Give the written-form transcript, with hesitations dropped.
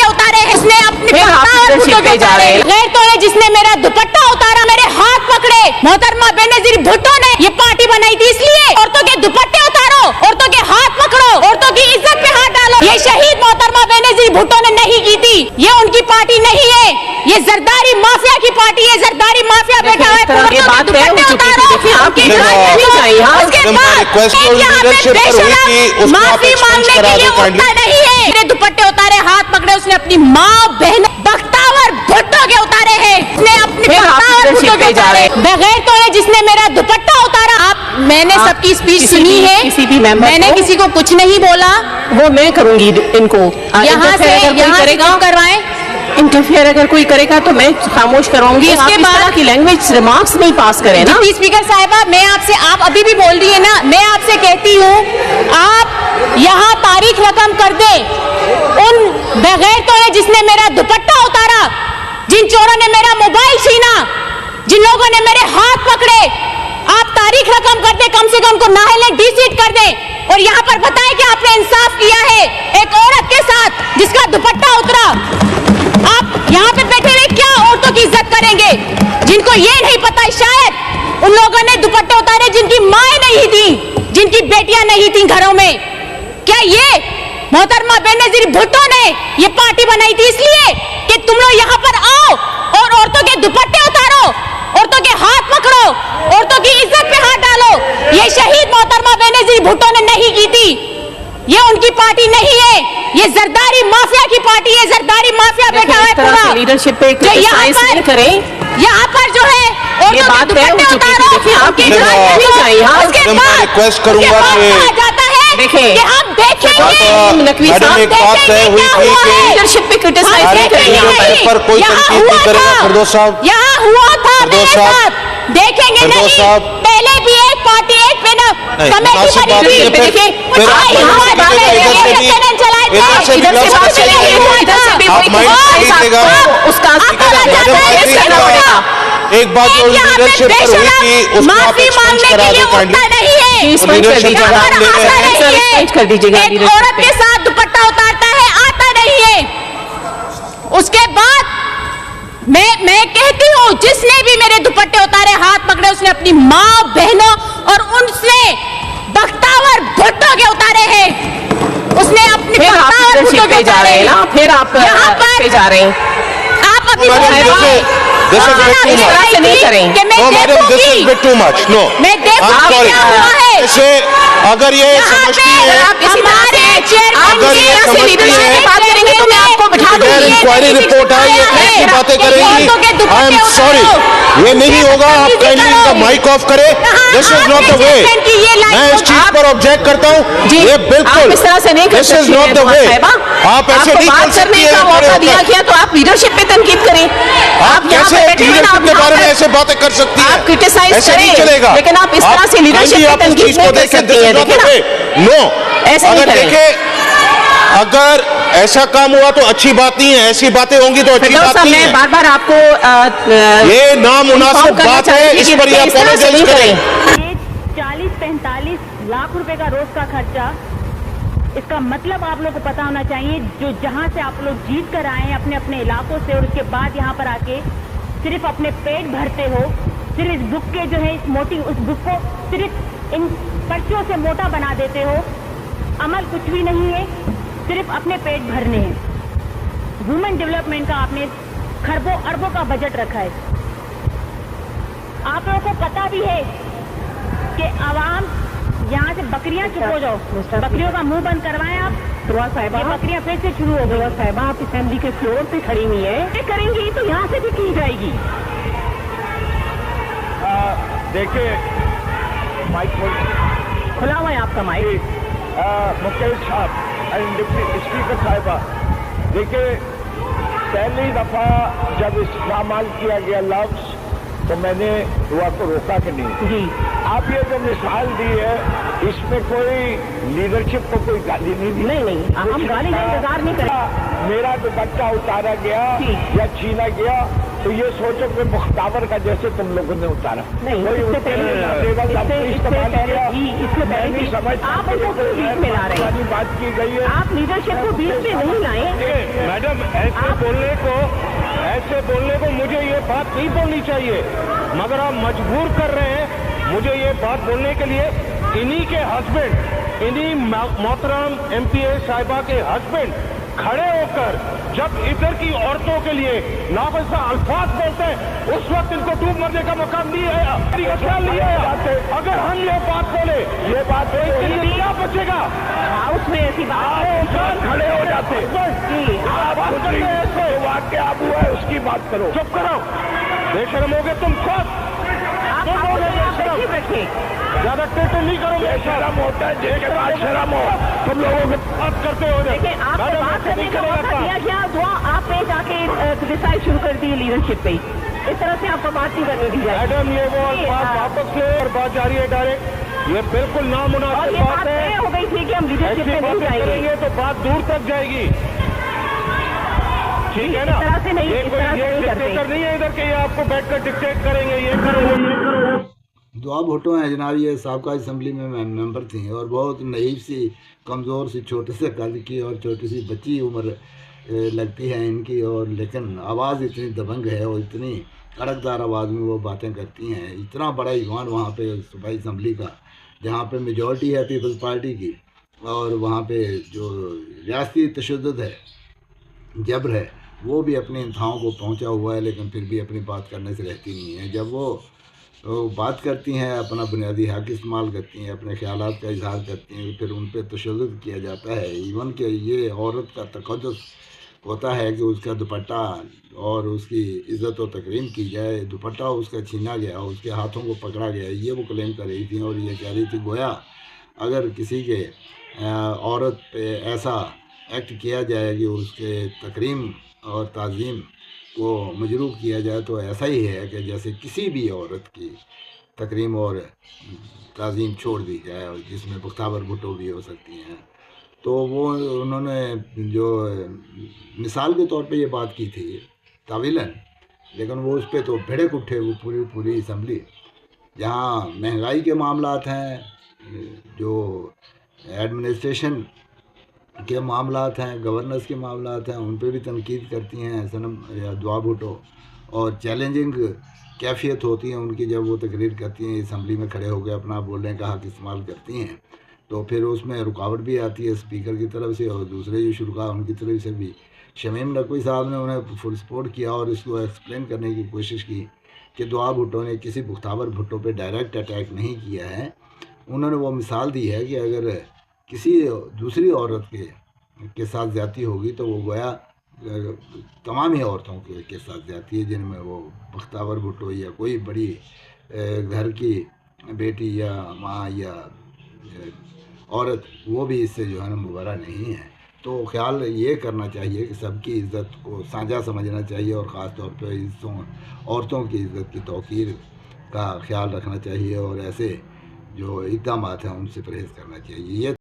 के उतारे हैं, इसने अपने गैरतों ने जिसने मेरा दुपट्टा उतारा, मेरे हाथ पकड़े। मोहतरमा बेनजीर भुट्टो ने ये पार्टी बनाई थी, इसलिए औरतों के दुपट्टे उतारो, औरतों के हाथ पकड़ो, औरतों की इज्जत पे हाथ डालो। ये शहीद मोहतरमा बेनजीर भुट्टो ने नहीं की थी, ये उनकी पार्टी नहीं है, ये जरदारी माफिया की पार्टी है। जरदारी माफिया बैठा है, दुपट्टे उतारो। माफी मांगने के लिए उठता नहीं है। मेरे दुपट्टे उतारे, हाथ पकड़े, उसने अपनी माँ बहन बख्तावर भुट्टो के उतारे हैं, उसने अपने बख्तावर भुट्टो के उतारे। बगैरतों ने जिसने मेरा दुपट्टा उतारा। मैंने सबकी स्पीच सुनी है, मैंने किसी को कुछ नहीं बोला। वो मैं करूंगी इनको यहाँ से करवाएं। इंटरफेयर अगर कोई करेगा तो मैं खामोश करवाऊंगी। उसके बाद की लैंग्वेज रिमार्क्स नहीं पास करें ना। स्पीकर साहिबा, मैं आपसे, आप अभी भी बोल रही है ना, मैं आपसे कहती हूँ आप यहाँ तारीख रकम कर दे। उन बगैरतों ने जिसने मेरा दुपट्टा उतारा, जिन चोरों ने मेरा मोबाइल छीना, जिन लोगों ने मेरे हाथ पकड़े, आप तारीख रकम कर दे, कम से कम को नाहले डिसीट कर दे और यहाँ पर बताएं कि आपने इंसाफ किया है एक औरत के साथ जिसका दुपट्टा उतरा। आप यहाँ पे बैठे हुए क्या औरतों की इज्जत करेंगे, जिनको ये नहीं पता शायद उन लोगों ने दुपट्टे उतारे जिनकी माएँ नहीं थी, जिनकी बेटियां नहीं थी घरों में। क्या ये मोहतरमा बेनजीर भुट्टो ने ये पार्टी बनाई थी इसलिए कि तुम लोग यहाँ पर आओ और औरतों के दुपट्टे उतारो, औरतों के हाथ पकड़ो, औरतों की इज्जत पे हाथ डालो। ये शहीद मोहतरमा बेनजीर भुट्टो ने नहीं की थी, ये उनकी पार्टी नहीं है, ये जरदारी माफिया की पार्टी है। जरदारी माफिया बैठा है पूरा लीडरशिप पे यहाँ पर जो है ये बात तय हो चुकी थी। आपकी रिक्वेस्ट करूंगा जाता है देखिए, हम देखेंगे नकवी साहब तय हुई थी कि लीडरशिप पे क्रिटिसाइज करेंगे पर कोई तनकीद नहीं करेगा। फिरदौस साहब, यहाँ हुआ था, फिरदौस साहब देखेंगे नहीं। पहले भी एक पार्टी एक पे ना एक बात जो लीडरशिप पर हुई थी उसको आप एक्सपेंस करा दो कर दीजिएगा। एक औरत के साथ दुपट्टा उतारता है, आता नहीं है। उसके बाद मैं कहती हूँ जिसने भी मेरे दुपट्टे उतारे, हाथ पकड़े, उसने अपनी माँ बहनों और उनसे बख्तावर भुट्टो के उतारे हैं, उसने अपने बख्तावर भुट्टो के उतारे हैं। फिर आप यहाँ पर जा रहे हैं, आप अभी This is bit too much. No, madam, this is bit too much. No, I'm sorry. इसे अगर ये समझती है, अगर ये समझती है, बात करेंगे तो मैं आपको बिठा दूंगी। इंक्वायरी रिपोर्ट है, ये ऐसी बातें करेंगी। I am sorry, ये नहीं होगा। आप काइंडली इनका माइक ऑफ करें। This is not the way. मैं इस चीज पर ऑब्जेक्ट करता हूँ। ये बिल्कुल इस तरह से नहीं कर सकते। This is not the way. आप ऐसे नहीं कर सकती हैं। मौका दिया गया तो आप लीडरशिप पे तनकीद करें। आप कैसे लीडरशिप के बारे में ऐसे बातें कर सकती हैं? आप क्रिटिसाइज ऐसे नहीं चलेगा। लेकिन आप इस तरह से लीडरशिप पे तनकीद नहीं कर सकती हैं। नो, ऐसे अगर देखें, अगर ऐसा काम हुआ तो अच्छी बात नहीं है, ऐसी बातें होंगी तो अच्छी बात नहीं है। मैं बार-बार आपको ये नामुनासिब बात है, इस पर ये अपोलोजाइज करें। 40-45 लाख रुपए का रोज का खर्चा, इसका मतलब आप लोगों को पता होना चाहिए। जो जहां से आप लोग जीत कर आए हैं अपने अपने इलाकों से, और उसके बाद यहाँ पर आके सिर्फ अपने पेट भरते हो, सिर्फ इस बुक के जो है उस बुक को सिर्फ इन पर्चियों से मोटा बना देते हो। अमल कुछ भी नहीं है, सिर्फ अपने पेट भरने हैं। वुमेन डेवलपमेंट का आपने खरबों अरबों का बजट रखा है। आप लोगों को पता भी है कि आवाम यहाँ से बकरियां चुप हो जाओ, बकरियों का मुंह बंद करवाएं आप। साहिबा, बकरियां फिर से शुरू हो गई। साहिबा, आप असेंबली के फ्लोर पे खड़ी हुई है, करेंगी तो यहाँ से भी की जाएगी। देखिए, माइक खुला हुआ है आपका माइक। मुकेश साहब एंड डिप्टी स्पीकर साहिबा, देखिए, पहली दफा जब इस्तेमाल किया गया लफ्ज तो मैंने दुआ को रोका कि नहीं जी। आप ये जो मिसाल दी है, इसमें कोई लीडरशिप को कोई गाली नहीं दी। नहीं, हम गाली का इंतजार नहीं करें। मेरा जो बच्चा उतारा गया या छीना गया तो ये सोचो कि मुख्तावर का जैसे तुम लोगों ने उतारा। नहीं, इससे पहले समझ आप उनको बीच में ला रहे हैं। बात की गई है। आप लीडरशिप को बीच में नहीं लाए। मैडम, मैडम ऐसे बोलने को मुझे ये बात नहीं बोलनी चाहिए, मगर आप मजबूर कर रहे हैं मुझे ये बात बोलने के लिए। इन्हीं के हस्बैंड, इन्हीं मोहतरम एमपीए साहिबा के हस्बैंड खड़े होकर जब इधर की औरतों के लिए नाबसा अल्फाज बोलते हैं, उस वक्त इनको डूब मरने का मकाम नहीं आया, नहीं आया। अगर हम ये बात बोले, ये बात क्या बचेगा? उसमें ऐसी बात खड़े हो जाते वाक्य आप हुआ है उसकी बात करो। चुप करो, बेशरम हो गए तुम खुद। ज्यादा टेटो नहीं करो, बेशरम होता है जिसके बाद शर्म हो, तुम लोगों के बात करते हो। बात करने का मौका दिया गया, दुआ आपने जाके क्रिटिसाइज शुरू कर दी लीडरशिप पे, इस तरह से आपको बात नहीं करने दी जाएगी। मैडम ये वो बात वापस ले और बात जारी है डायरेक्ट, ये बिल्कुल नामुनासिब बात है। हो गई थी कि हम लीडरशिप में नहीं जाएंगे तो बात दूर तक जाएगी, ठीक है ना? इस तरह से नहीं, ये कोई डिक्टेटर नहीं है इधर के ये आपको बैठकर डिक्टेट करेंगे, ये करेंगे। दुआ भुट्टो हैं जनाब, ये साबका असम्बली में मेंबर थी और बहुत नईब सी, कमज़ोर सी, छोटे से कद की और छोटी सी बच्ची उम्र लगती है इनकी, और लेकिन आवाज़ इतनी दबंग है और इतनी कड़कदार आवाज़ में वो बातें करती हैं। इतना बड़ा ईवान वहाँ पे सूबाई असम्बली का, जहाँ पे मेजॉरिटी है पीपल्स पार्टी की, और वहाँ पे जो रियासती तशद्दुद है, जबर है, वो भी अपने इंतहाओं को पहुँचा हुआ है, लेकिन फिर भी अपनी बात करने से रहती नहीं है। जब वो बात करती हैं, अपना बुनियादी हक़ इस्तेमाल करती हैं, अपने ख़यालात का इजहार करती हैं, फिर उन पर तशद्दुद किया जाता है। इवन कि ये औरत का तक़द्दुस होता है कि उसका दुपट्टा और उसकी इज़्ज़त और तकरीम की जाए। दुपट्टा उसका छीना गया, उसके हाथों को पकड़ा गया, ये वो क्लेम कर रही थी, और ये कह रही थी गोया अगर किसी के औरत पे ऐसा एक्ट किया जाए कि उसके तकरीम और ताज़ीम को मजरूह किया जाए, तो ऐसा ही है कि जैसे किसी भी औरत की तकरीम और ताज़ीम छोड़ दी जाए, और जिसमें बख्तावर भुट्टो भी हो सकती हैं। तो वो उन्होंने जो मिसाल के तौर पे ये बात की थी तावीलन, लेकिन वो उस पर तो भिड़क उठे वो पूरी असम्बली। जहाँ महंगाई के मामलात हैं, जो एडमिनिस्ट्रेशन के मामलात हैं, गवर्नेंस के मामलात हैं, उन पे भी तनकीद करती हैं सनम या दुआ भुट्टो, और चैलेंजिंग कैफियत होती है उनकी जब वो तकरीर करती हैं, असम्बली में खड़े होकर अपना बोलने का हक़ इस्तेमाल करती हैं। तो फिर उसमें रुकावट भी आती है स्पीकर की तरफ से, और दूसरे जो शुरा उनकी तरफ से भी। शमीम नकवी साहब ने उन्हें फुल सपोर्ट किया और इसको एक्सप्लेन करने की कोशिश की कि दुआ भुट्टो ने किसी बख्तावर भुट्टो पे डायरेक्ट अटैक नहीं किया है। उन्होंने वो मिसाल दी है कि अगर किसी दूसरी औरत के साथ ज़्यादती होगी तो वो गोया तमाम ही औरतों के साथ ज़्यादती है, जिनमें वो बख्तावर भुट्टो या कोई बड़ी घर की बेटी या माँ या औरत, वो भी इससे जो है ना मुबर्रा नहीं है। तो ख्याल ये करना चाहिए कि सबकी इज़्ज़त को साझा समझना चाहिए, और ख़ास तौर पर औरतों की इज़्ज़त की तौक़ीर का ख्याल रखना चाहिए, और ऐसे जो इक़दामात हैं उनसे परहेज़ करना चाहिए। ये